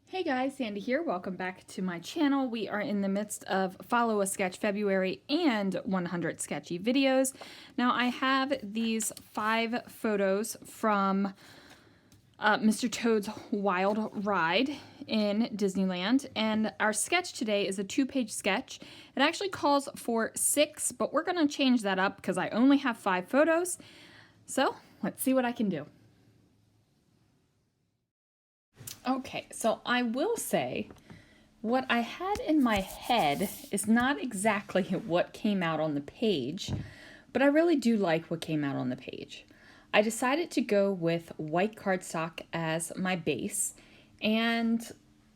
Hey guys, Sandy here. Welcome back to my channel. We are in the midst of Follow a Sketch February and 100 Sketchy videos. Now I have these 5 photos from Mr. Toad's Wild Ride in Disneyland, and our sketch today is a 2-page sketch. It actually calls for 6, but we're going to change that up because I only have 5 photos. So let's see what I can do. Okay, so I will say what I had in my head is not exactly what came out on the page, but I really do like what came out on the page. I decided to go with white cardstock as my base, and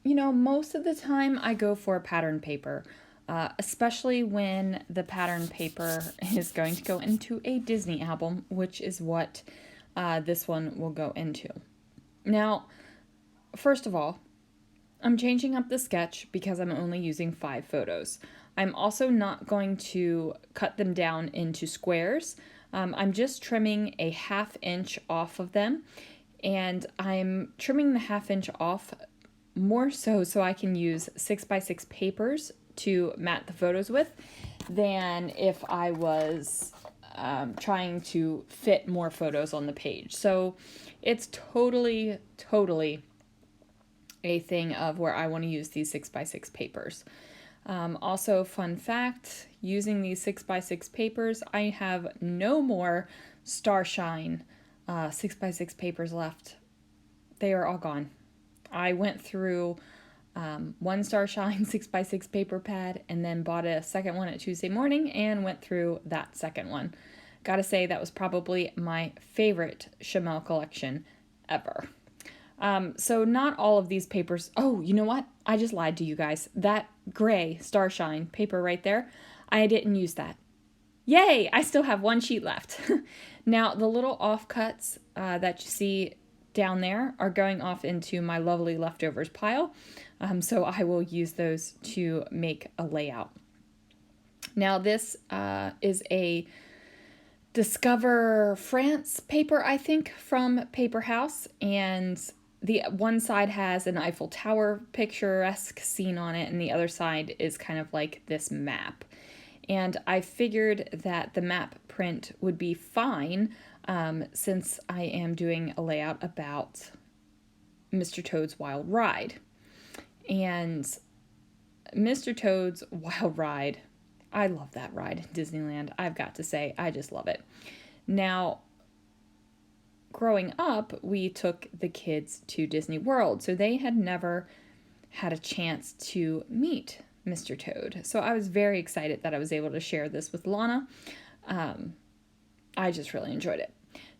you know, most of the time I go for pattern paper, especially when the pattern paper is going to go into a Disney album, which is what this one will go into. Now, first of all, I'm changing up the sketch because I'm only using 5 photos. I'm also not going to cut them down into squares. I'm just trimming a 1/2 inch off of them, and I'm trimming the 1/2 inch off more so I can use 6x6 papers to mat the photos with than if I was trying to fit more photos on the page. So it's totally a thing of where I want to use these 6x6 papers. Also, fun fact, using these 6x6 papers, I have no more Starshine 6x6 papers left. They are all gone. I went through one Starshine 6x6 paper pad and then bought a second one at Tuesday morning and went through that second one. Gotta say, that was probably my favorite Chamel collection ever. So not all of these papers. Oh, you know what? I just lied to you guys. That gray Starshine paper right there, I didn't use that. Yay! I still have 1 sheet left. Now, the little offcuts that you see down there are going off into my lovely leftovers pile. So I will use those to make a layout. Now, this is a Discover France paper, I think, from Paper House, and the one side has an Eiffel Tower picturesque scene on it, and the other side is kind of like this map. And I figured that the map print would be fine since I am doing a layout about Mr. Toad's Wild Ride. And Mr. Toad's Wild Ride, I love that ride in Disneyland. I've got to say, I just love it. Now, growing up, we took the kids to Disney World, so they had never had a chance to meet Mr. Toad. So I was very excited that I was able to share this with Lana. I just really enjoyed it.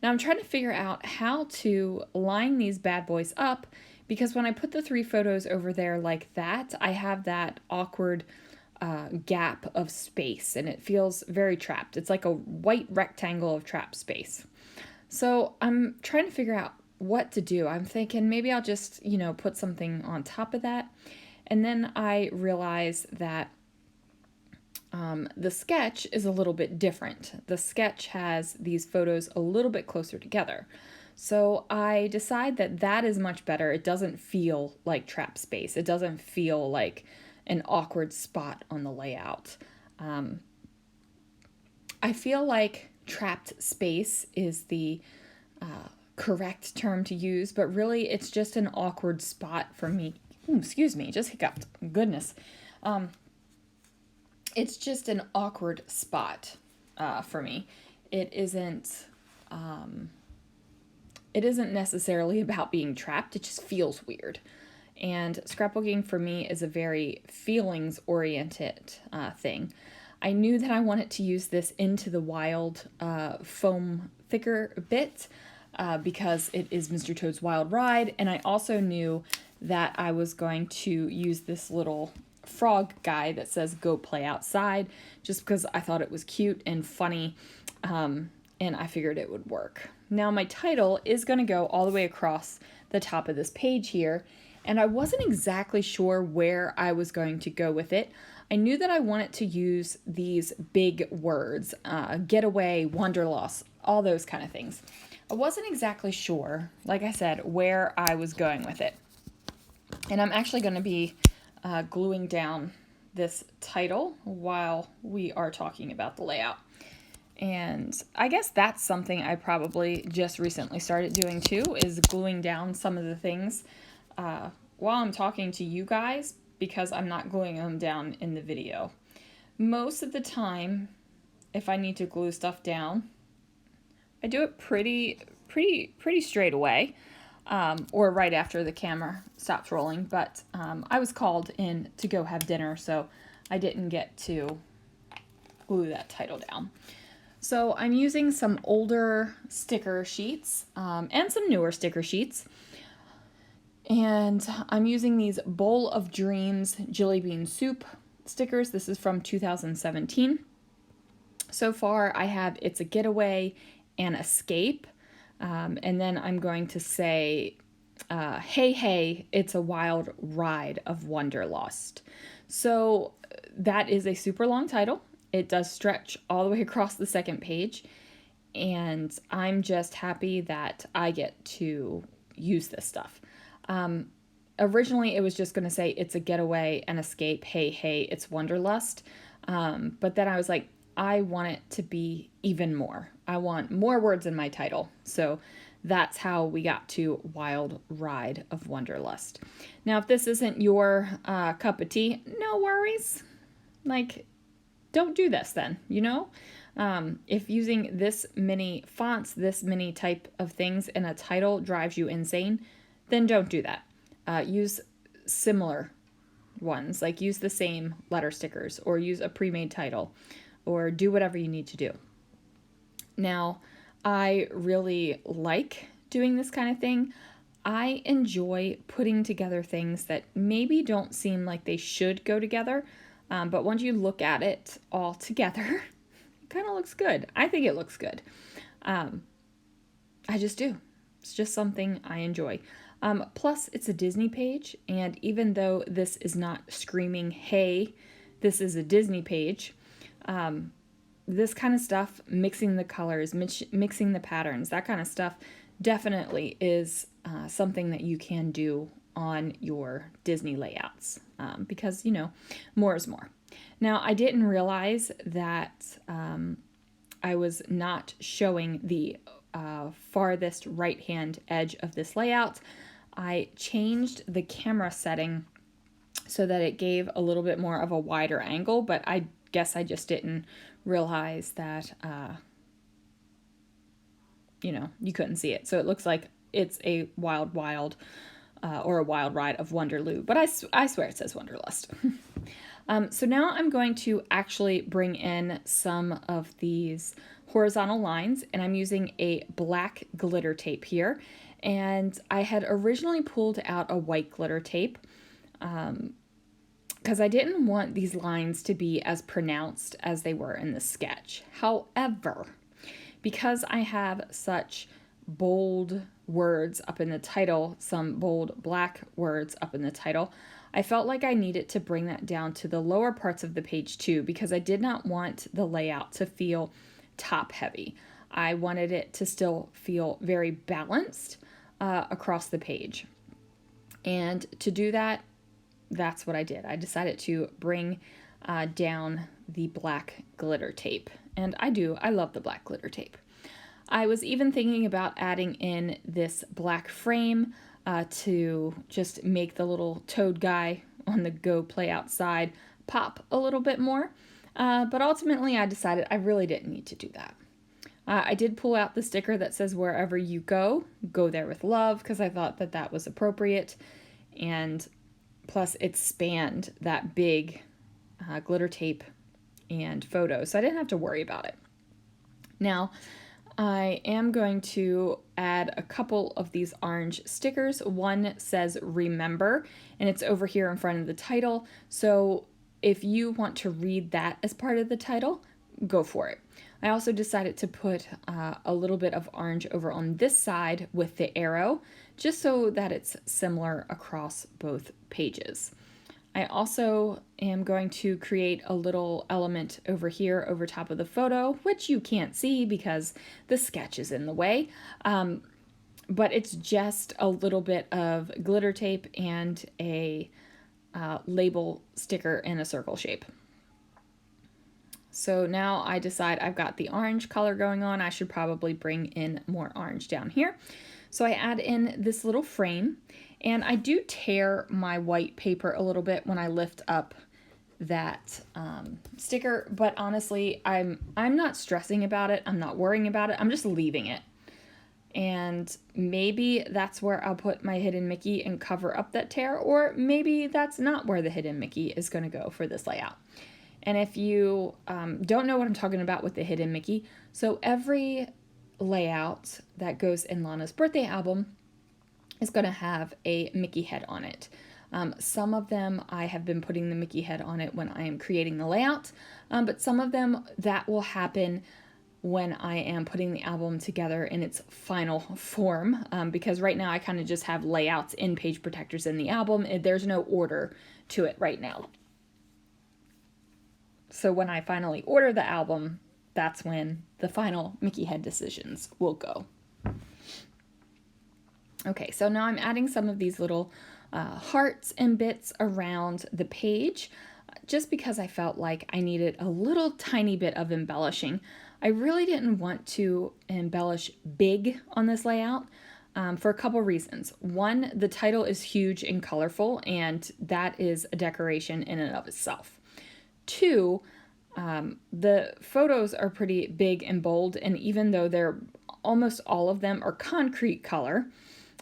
Now I'm trying to figure out how to line these bad boys up, because when I put the 3 photos over there like that, I have that awkward gap of space, and it feels very trapped. It's like a white rectangle of trapped space. So I'm trying to figure out what to do. I'm thinking maybe I'll just, put something on top of that. And then I realize that the sketch is a little bit different. The sketch has these photos a little bit closer together. So I decide that that is much better. It doesn't feel like trapped space. It doesn't feel like an awkward spot on the layout. I feel like trapped space is the correct term to use, but really it's just an awkward spot for me. Ooh, excuse me, just hiccuped. Goodness. It's just an awkward spot for me. It isn't necessarily about being trapped. It just feels weird. And scrapbooking for me is a very feelings-oriented thing. I knew that I wanted to use this Into the Wild foam thicker bit because it is Mr. Toad's Wild Ride, and I also knew that I was going to use this little frog guy that says "Go play outside," just because I thought it was cute and funny, and I figured it would work. Now my title is going to go all the way across the top of this page here, and I wasn't exactly sure where I was going to go with it. I knew that I wanted to use these big words, Getaway, Wanderlust, all those kind of things. I wasn't exactly sure, like I said, where I was going with it. And I'm actually going to be gluing down this title while we are talking about the layout. And I guess that's something I probably just recently started doing too, is gluing down some of the things while I'm talking to you guys, because I'm not gluing them down in the video. Most of the time, if I need to glue stuff down, I do it pretty straight away, or right after the camera stops rolling. But I was called in to go have dinner, so I didn't get to glue that title down. So I'm using some older sticker sheets and some newer sticker sheets. And I'm using these Bowl of Dreams Jelly Bean Soup stickers. This is from 2017. So far I have It's a Getaway and Escape. And then I'm going to say, hey, hey, it's a wild ride of Wanderlust. So that is a super long title. It does stretch all the way across the second page, and I'm just happy that I get to use this stuff. Originally, it was just going to say It's a Getaway and Escape, hey, hey, it's Wanderlust. But then I was like, I want it to be even more. I want more words in my title. So that's how we got to Wild Ride of Wanderlust. Now, if this isn't your cup of tea, no worries. Like, don't do this then, you know? If using this many fonts, this many type of things in a title drives you insane, then don't do that. Use similar ones, like use the same letter stickers, or use a pre-made title, or do whatever you need to do. Now, I really like doing this kind of thing. I enjoy putting together things that maybe don't seem like they should go together, but once you look at it all together, it kind of looks good. I think it looks good. I just do. It's just something I enjoy. Plus, it's a Disney page, and even though this is not screaming, hey, this is a Disney page, this kind of stuff, mixing the colors, mixing the patterns, that kind of stuff, definitely is something that you can do on your Disney layouts, because, you know, more is more. Now, I didn't realize that I was not showing the farthest right-hand edge of this layout. I changed the camera setting so that it gave a little bit more of a wider angle, but I guess I just didn't realize that, you know, you couldn't see it. So it looks like it's a wild or a wild ride of Wonderloo, but I swear it says Wanderlust. So now I'm going to actually bring in some of these horizontal lines, and I'm using a black glitter tape here. And I had originally pulled out a white glitter tape because I didn't want these lines to be as pronounced as they were in the sketch. However, because I have such bold words up in the title, some bold black words up in the title, I felt like I needed to bring that down to the lower parts of the page too, because I did not want the layout to feel top heavy. I wanted it to still feel very balanced across the page. And to do that, that's what I did. I decided to bring down the black glitter tape. And I love the black glitter tape. I was even thinking about adding in this black frame to just make the little toad guy on the Go Play Outside pop a little bit more. But ultimately I decided I really didn't need to do that. I did pull out the sticker that says wherever you go, go there with love, because I thought that that was appropriate. And plus it spanned that big glitter tape and photo, so I didn't have to worry about it. Now, I am going to add a couple of these orange stickers. One says remember, and it's over here in front of the title. So if you want to read that as part of the title, go for it. I also decided to put a little bit of orange over on this side with the arrow, just so that it's similar across both pages. I also am going to create a little element over here over top of the photo, which you can't see because the sketch is in the way. but it's just a little bit of glitter tape and a label sticker in a circle shape. So now I decide I've got the orange color going on. I should probably bring in more orange down here. So I add in this little frame, and I do tear my white paper a little bit when I lift up that sticker, but honestly, I'm not stressing about it. I'm not worrying about it. I'm just leaving it. And maybe that's where I'll put my hidden Mickey and cover up that tear, or maybe that's not where the hidden Mickey is going to go for this layout. And if you don't know what I'm talking about with the hidden Mickey, so every layout that goes in Lana's birthday album is going to have a Mickey head on it. Some of them I have been putting the Mickey head on it when I am creating the layout, but some of them that will happen when I am putting the album together in its final form, because right now I kind of just have layouts in page protectors in the album. There's no order to it right now. So when I finally order the album, that's when the final Mickey head decisions will go. Okay, so now I'm adding some of these little hearts and bits around the page, just because I felt like I needed a little tiny bit of embellishing. I really didn't want to embellish big on this layout for a couple reasons. One, the title is huge and colorful, and that is a decoration in and of itself. Two, the photos are pretty big and bold, and even though they're almost all of them are concrete color,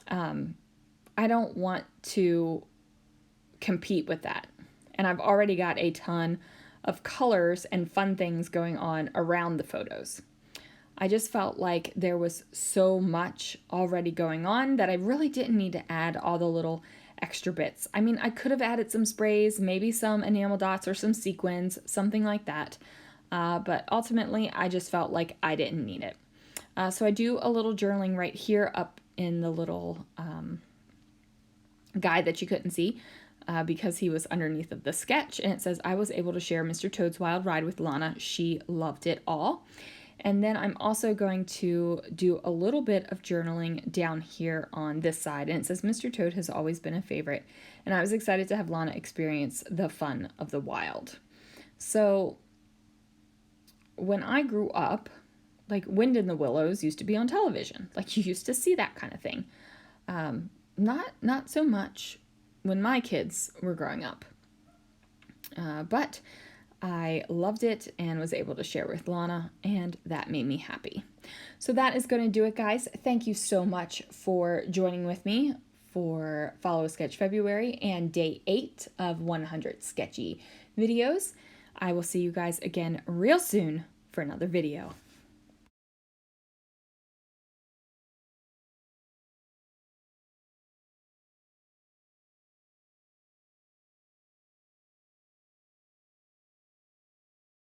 I don't want to compete with that. And I've already got a ton of colors and fun things going on around the photos. I just felt like there was so much already going on that I really didn't need to add all the little extra bits. I mean, I could have added some sprays, maybe some enamel dots or some sequins, something like that. But ultimately, I just felt like I didn't need it. So I do a little journaling right here up in the little guide that you couldn't see because he was underneath of the sketch. And it says, I was able to share Mr. Toad's wild ride with Lana. She loved it all. And then I'm also going to do a little bit of journaling down here on this side. And it says, Mr. Toad has always been a favorite. And I was excited to have Lana experience the fun of the wild. So when I grew up, like Wind in the Willows used to be on television. Like you used to see that kind of thing. Not so much when my kids were growing up. But I loved it and was able to share with Lana, and that made me happy. So that is going to do it, guys. Thank you so much for joining with me for Follow a Sketch February and day 8 of 100 sketchy videos. I will see you guys again real soon for another video.